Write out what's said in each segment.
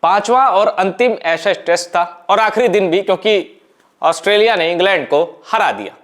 पांचवा और अंतिम एशेज टेस्ट था और आखिरी दिन भी, क्योंकि ऑस्ट्रेलिया ने इंग्लैंड को हरा दिया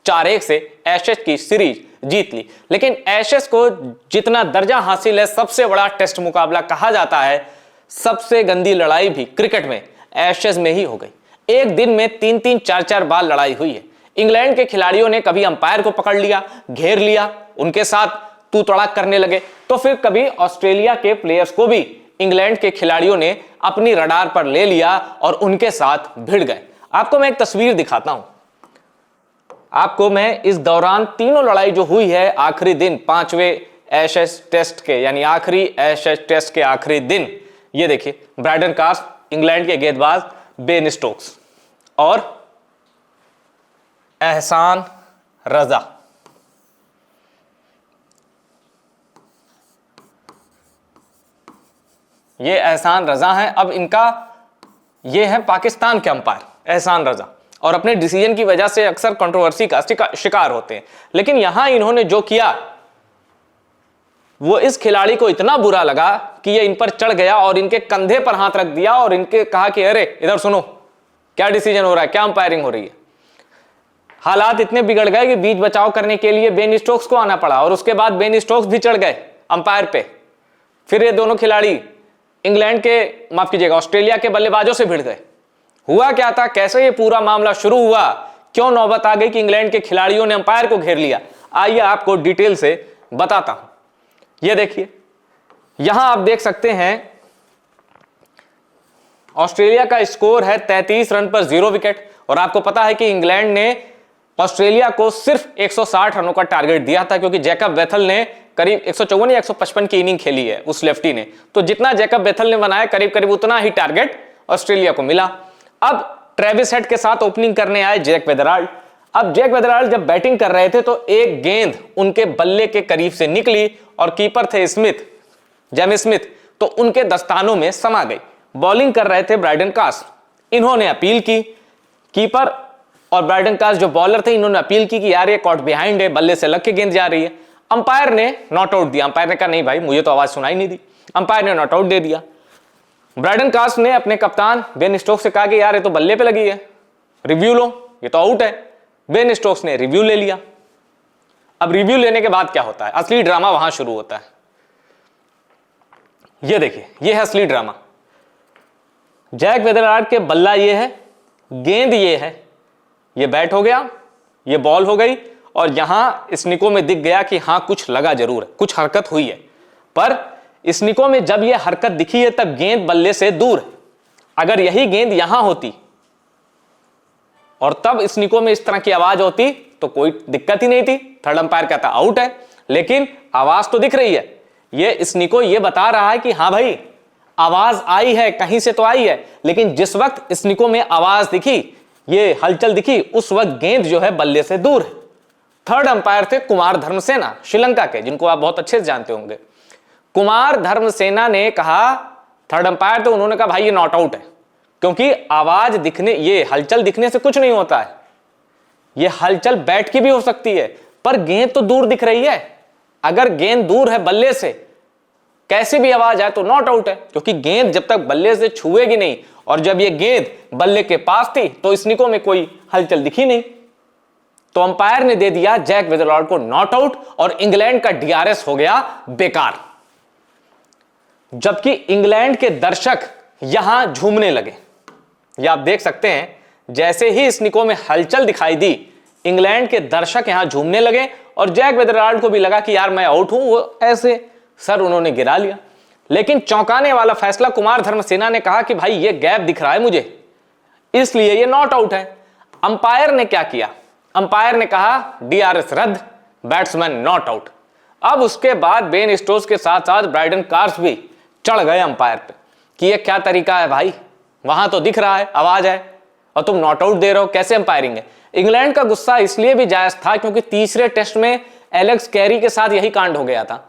4-1 से एशेज की सीरीज जीत ली। लेकिन एशेज को जितना दर्जा हासिल है सबसे बड़ा टेस्ट मुकाबला कहा जाता है, सबसे गंदी लड़ाई भी क्रिकेट में एशेज में ही हो गई। एक दिन में 3-3, 4-4 बार लड़ाई हुई है। इंग्लैंड के खिलाड़ियों ने कभी अंपायर को पकड़ लिया, घेर लिया, उनके साथ तू तड़ाक करने लगे, तो फिर कभी ऑस्ट्रेलिया के प्लेयर्स को भी इंग्लैंड के खिलाड़ियों ने अपनी रडार पर ले लिया और उनके साथ भिड़ गए। आपको मैं एक तस्वीर दिखाता हूं। आपको मैं इस दौरान तीनों लड़ाई जो हुई है आखिरी दिन 5वें एशेज टेस्ट के, यानी आखिरी एशेज टेस्ट के आखिरी दिन, ये देखिए ब्रायडन कार्स, इंग्लैंड के गेंदबाज बेन स्टोक्स और एहसान रजा। ये एहसान रजा हैं। अब इनका ये है पाकिस्तान के अंपायर एहसान रजा, और अपने डिसीजन की वजह से अक्सर कंट्रोवर्सी का शिकार होते हैं। लेकिन यहां इन्होंने जो किया वो इस खिलाड़ी को इतना बुरा लगा कि ये इन पर चढ़ गया और इनके कंधे पर हाथ रख दिया और इनके कहा कि अरे इधर सुनो, क्या डिसीजन हो रहा है, क्या अंपायरिंग हो रही है। हालात इतने बिगड़ गए कि बीच बचाव करने के लिए बेन स्टोक्स को आना पड़ा और उसके बाद बेन स्टोक्स भी चढ़ गए अंपायर पे। फिर ये दोनों खिलाड़ी इंग्लैंड के, माफ कीजिएगा, ऑस्ट्रेलिया के बल्लेबाजों से भिड़ गए। हुआ क्या था, कैसे ये पूरा मामला शुरू हुआ, क्यों नौबत आ गई कि इंग्लैंड के खिलाड़ियों ने अंपायर को घेर लिया, आइए आपको डिटेल से बताता हूं। ये देखिए, यहां आप देख सकते हैं ऑस्ट्रेलिया का स्कोर है 33 रन पर 0 विकेट, और आपको पता है कि इंग्लैंड ने ऑस्ट्रेलिया को सिर्फ 160 रनों का टारगेट दिया था, क्योंकि जैकब बेथल ने करीब 154 या 155 की इनिंग खेली है उस लेफ्टी ने, तो जितना जैकब बेथल ने बनाया करीब करीब उतना ही टारगेट ऑस्ट्रेलिया को मिला। अब ट्रेविस हेड के साथ ओपनिंग करने आए जैक वेदराल्ड। अब जैक वेदराल्ड जब बैटिंग कर रहे थे तो एक गेंद उनके बल्ले के करीब से निकली और कीपर थे जेमी स्मिथ, तो उनके दस्तानों में समा गई। बॉलिंग कर रहे थे ब्रायडन कास, इन्होंने अपील की, कीपर और ब्रायडन कास जो बॉलर थे इन्होंने अपील की कि यार ये कॉट बिहाइंड है, बल्ले से लग के गेंद जा रही है। अंपायर ने नॉट आउट दिया। अंपायर ने कहा नहीं भाई, मुझे तो आवाज सुनाई नहीं दी। अंपायर ने नॉट आउट दे दिया। ब्रायडन कास ने अपने कप्तान बेन स्टोक्स से कहा कि यार ये तो बल्ले पे लगी है, रिव्यू लो, ये तो आउट है। बेन स्टोक्स ने रिव्यू ले लिया। अब रिव्यू लेने के बाद क्या होता है, असली ड्रामा वहां शुरू होता है। ये देखिए, ये है असली ड्रामा। जैक वेदराल्ड के बल्ला ये है, गेंद ये है, ये बैट हो गया, ये बॉल हो गई, और यहां स्निको में दिख गया कि हां कुछ लगा जरूर है, कुछ हरकत हुई है। पर स्निको में जब ये हरकत दिखी है तब गेंद बल्ले से दूर है। अगर यही गेंद यहां होती और तब स्निको में इस तरह की आवाज होती तो कोई दिक्कत ही नहीं थी, थर्ड अंपायर कहता आउट है। लेकिन आवाज तो दिख रही है, ये स्निको ये बता रहा है कि हां भाई आवाज आई है, कहीं से तो आई है। लेकिन जिस वक्त स्निको में आवाज दिखी, ये हलचल दिखी, उस वक्त गेंद जो है बल्ले से दूर है। थर्ड अंपायर थे कुमार धर्मसेना, श्रीलंका के, जिनको आप बहुत अच्छे से जानते होंगे। कुमार धर्मसेना ने कहा, थर्ड अंपायर तो उन्होंने कहा भाई ये नॉट आउट है, क्योंकि आवाज दिखने, ये हलचल दिखने से कुछ नहीं होता है, ये हलचल बैट की भी हो सकती है, पर गेंद तो दूर दिख रही है। अगर गेंद दूर है बल्ले से, कैसी भी आवाज आए तो नॉट आउट है, क्योंकि गेंद जब तक बल्ले से छुएगी नहीं, और जब ये गेंद बल्ले के पास थी तो स्निको में कोई हलचल दिखी नहीं। तो अंपायर ने दे दिया जैक वेदराल्ड को नॉट आउट और इंग्लैंड का डीआरएस हो गया बेकार। जबकि इंग्लैंड के दर्शक यहां झूमने लगे। ये आप देख सकते हैं, जैसे ही स्निको में हलचल दिखाई दी, इंग्लैंड के दर्शक यहां झूमने लगे और जैक वेदराल्ड को भी लगा कि यार मैं आउट हूं, वो ऐसे सर उन्होंने गिरा लिया। लेकिन चौंकाने वाला फैसला, कुमार धर्मसेना ने कहा कि भाई ये गैप दिख रहा है मुझे, इसलिए ये नॉट आउट है। अंपायर ने क्या किया, अंपायर ने कहा डीआरएस रद्द, बैट्समैन नॉट आउट। अब उसके बाद बेन स्टोक्स के साथ साथ ब्रायडन कार्स भी चढ़ गए अंपायर पे कि ये क्या तरीका है भाई, वहां तो दिख रहा है, आवाज है, और तुम नॉट आउट दे रहे हो, कैसे अंपायरिंग है। इंग्लैंड का गुस्सा इसलिए भी जायज था क्योंकि तीसरे टेस्ट में एलेक्स कैरी के साथ यही कांड हो गया था।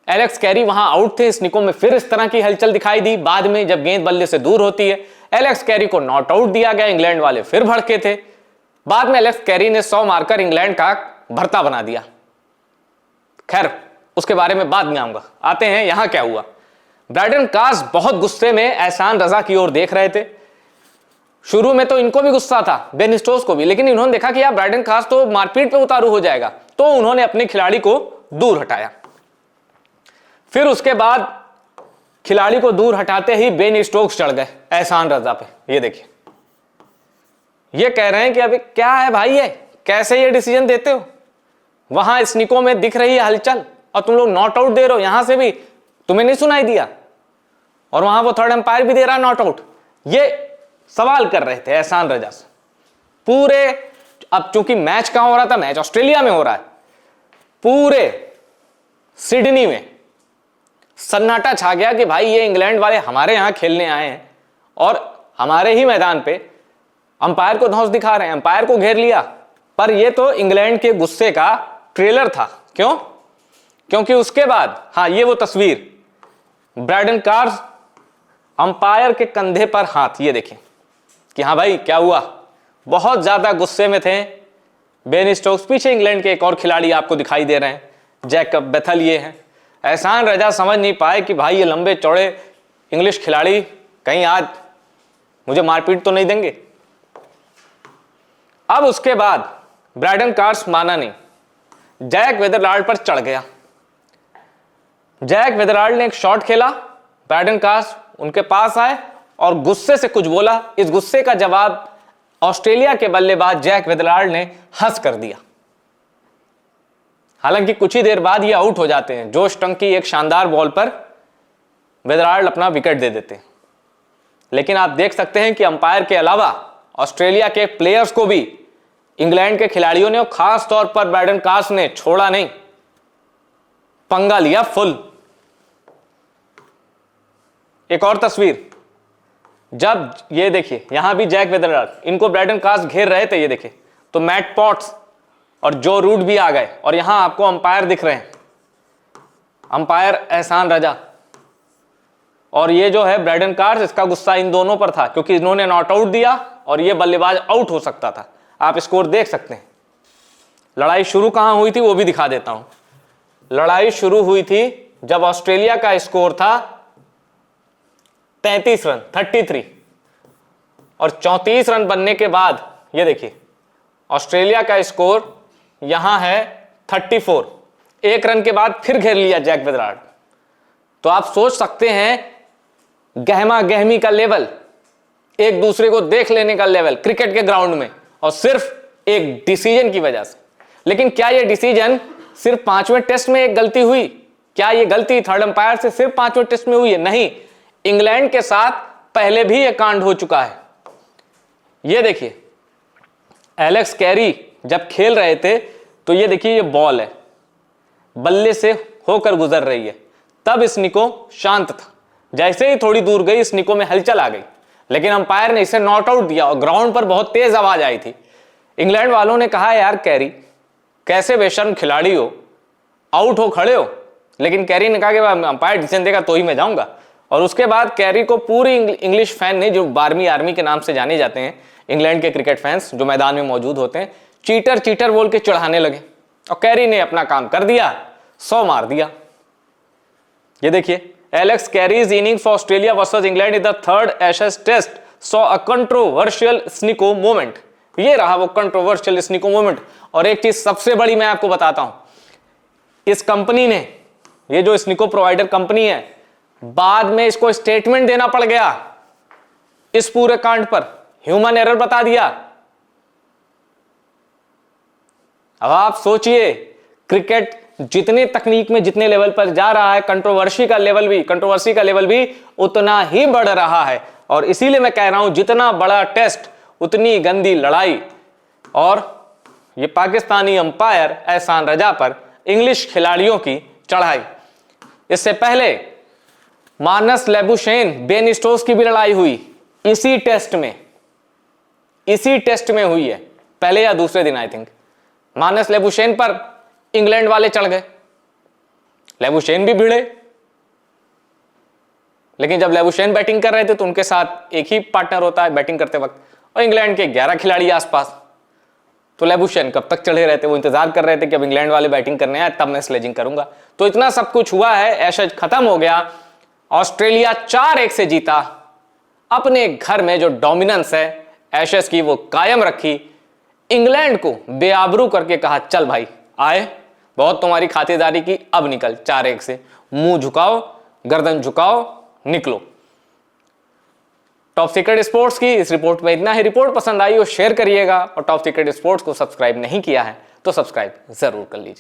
एलेक्स कैरी वहां आउट थे, स्निको में फिर इस तरह की हलचल दिखाई दी। बाद में जब गेंद बल्ले से दूर होती है, एलेक्स कैरी को नॉट आउट दिया गया, इंग्लैंड वाले फिर भड़के थे। बाद में एलेक्स कैरी ने 100 मारकर इंग्लैंड का भरता बना दिया। खैर उसके बारे में बाद में आऊंगा। आते हैं यहां क्या हुआ। ब्रायडन कास बहुत गुस्से में एहसान रजा की ओर देख रहे थे। शुरू में तो इनको भी गुस्सा था, बेन स्टोक्स को भी, लेकिन इन्होंने देखा कि यार ब्रायडन कास तो मारपीट पे उतारू हो जाएगा, तो उन्होंने अपने खिलाड़ी को दूर हटाया। फिर उसके बाद खिलाड़ी को दूर हटाते ही बेन स्टोक्स चढ़ गए एहसान रजा पे। ये देखिए, ये कह रहे हैं कि अभी क्या है भाई, ये कैसे ये डिसीजन देते हो, वहां स्निको में दिख रही है हलचल और तुम लोग नॉट आउट दे रहे हो, यहां से भी तुम्हें नहीं सुनाई दिया, और वहां वो थर्ड एम्पायर भी दे रहा नॉट आउट। ये सवाल कर रहे थे एहसान रजा से पूरे। अब चूंकि मैच कहां हो रहा था, मैच ऑस्ट्रेलिया में हो रहा है, पूरे सिडनी में सन्नाटा छा गया कि भाई ये इंग्लैंड वाले हमारे यहां खेलने आए हैं और हमारे ही मैदान पे अंपायर को धौंस दिखा रहे हैं, अंपायर को घेर लिया। पर ये तो इंग्लैंड के गुस्से का ट्रेलर था। क्यों? क्योंकि उसके बाद, हाँ ये वो तस्वीर, ब्रायडन कास अंपायर के कंधे पर हाथ, ये देखें कि हाँ भाई क्या हुआ, बहुत ज्यादा गुस्से में थे बेन स्टोक्स। पीछे इंग्लैंड के एक और खिलाड़ी आपको दिखाई दे रहे हैं, जैकब बेथल ये हैं। एहसान रजा समझ नहीं पाए कि भाई ये लंबे चौड़े इंग्लिश खिलाड़ी कहीं आज मुझे मारपीट तो नहीं देंगे। अब उसके बाद ब्रायडन कास माना नहीं, जैक वेदरलार्ड पर चढ़ गया। जैक वेदरलार्ड ने एक शॉट खेला, ब्रायडन कास उनके पास आए और गुस्से से कुछ बोला। इस गुस्से का जवाब ऑस्ट्रेलिया के बल्लेबाज जैक वेदरलार्ड ने हंस कर दिया। हालांकि कुछ ही देर बाद ये आउट हो जाते हैं। जोश टंग की एक शानदार बॉल पर वेदरलार्ड अपना विकेट दे देते हैं। लेकिन आप देख सकते हैं कि अंपायर के अलावा ऑस्ट्रेलिया के प्लेयर्स को भी इंग्लैंड के खिलाड़ियों ने और खास तौर पर ब्रायडन कास ने छोड़ा नहीं, पंगा लिया फुल। एक और तस्वीर, जब ये देखिए यहां भी जैक वेदरलार्ड, इनको ब्रायडन कास घेर रहे थे, ये देखिए, तो मैट पॉट्स और जो रूट भी आ गए और यहां आपको अंपायर दिख रहे हैं, अंपायर एहसान रजा और ये जो है ब्रायडन कास। इसका गुस्सा इन दोनों पर था क्योंकि इन्होंने नॉट आउट दिया और ये बल्लेबाज आउट हो सकता था। आप स्कोर देख सकते हैं। लड़ाई शुरू कहां हुई थी वो भी दिखा देता हूं। लड़ाई शुरू हुई थी जब ऑस्ट्रेलिया का स्कोर था 33 रन, 33, और 34 रन बनने के बाद ये देखिए ऑस्ट्रेलिया का स्कोर यहां है 34। एक रन के बाद फिर घेर लिया जैक वेदरलार्ड। तो आप सोच सकते हैं गहमा गहमी का लेवल, एक दूसरे को देख लेने का लेवल क्रिकेट के ग्राउंड में, और सिर्फ एक डिसीजन की वजह से। लेकिन क्या यह डिसीजन सिर्फ 5वें टेस्ट में एक गलती हुई? क्या यह गलती थर्ड अंपायर से सिर्फ 5वें टेस्ट में हुई है? नहीं, इंग्लैंड के साथ पहले भी यह कांड हो चुका है। यह देखिए एलेक्स कैरी जब खेल रहे थे तो ये देखिए ये बॉल है, बल्ले से होकर गुजर रही है, तब स्निको शांत था। जैसे ही थोड़ी दूर गई स्निको में हलचल आ गई, लेकिन अंपायर ने इसे नॉट आउट दिया और ग्राउंड पर बहुत तेज आवाज आई थी। इंग्लैंड वालों ने कहा यार कैरी कैसे बेशर्म खिलाड़ी हो, आउट हो खड़े हो, लेकिन कैरी ने कहा कि अंपायर डिसीजन देगा तो ही मैं जाऊंगा। और उसके बाद कैरी को पूरी इंग्लिश फैन ने, जो 12वीं आर्मी के नाम से जाने जाते हैं इंग्लैंड के क्रिकेट फैंस जो मैदान में मौजूद होते हैं, चीटर चीटर बोल के चिढ़ाने लगे और कैरी ने अपना काम कर दिया, 100 मार दिया। ये देखिए Alex Carey's inning for Australia versus England in the third Ashes test saw a controversial Snicko moment. ये रहा वो कंट्रोवर्शियल स्निको मोमेंट। और एक चीज सबसे बड़ी मैं आपको बताता हूं, इस कंपनी ने, ये जो स्निको प्रोवाइडर कंपनी है, बाद में इसको स्टेटमेंट देना पड़ गया इस पूरे कांड पर, ह्यूमन एरर बता दिया। अब आप सोचिए क्रिकेट जितने तकनीक में जितने लेवल पर जा रहा है, कंट्रोवर्सी का लेवल भी उतना ही बढ़ रहा है। और इसीलिए मैं कह रहा हूं जितना बड़ा टेस्ट उतनी गंदी लड़ाई। और ये पाकिस्तानी अंपायर एहसान रजा पर इंग्लिश खिलाड़ियों की चढ़ाई। इससे पहले मार्नस लेबुशेन बेन स्टोक्स की भी लड़ाई हुई इसी टेस्ट में हुई है, पहले या दूसरे दिन आई थिंक। मार्नस लेबुशेन पर इंग्लैंड वाले चढ़ गए, लेबुशेन भी भिड़े, लेकिन जब लेबुशेन बैटिंग कर रहे थे तो उनके साथ एक ही पार्टनर होता है बैटिंग करते वक्त, और इंग्लैंड के 11 खिलाड़ी आसपास। तो लेबुशेन कब तक चढ़े रहते, वो इंतजार कर रहे थे कि अब इंग्लैंड वाले बैटिंग करने आए तब मैं स्लेजिंग करूंगा। तो इतना सब कुछ हुआ है, एशेज खत्म हो गया, ऑस्ट्रेलिया 4-1 से जीता, अपने घर में जो डोमिनेंस है एशेस की वो कायम रखी, इंग्लैंड को बेआबरू करके कहा चल भाई आए, बहुत तुम्हारी खातिरदारी की, अब निकल 4-1 से, मुंह झुकाओ, गर्दन झुकाओ, निकलो। टॉप सीक्रेट स्पोर्ट्स की इस रिपोर्ट में इतना ही। रिपोर्ट पसंद आई हो शेयर करिएगा, और टॉप सीक्रेट स्पोर्ट्स को सब्सक्राइब नहीं किया है तो सब्सक्राइब जरूर कर लीजिए।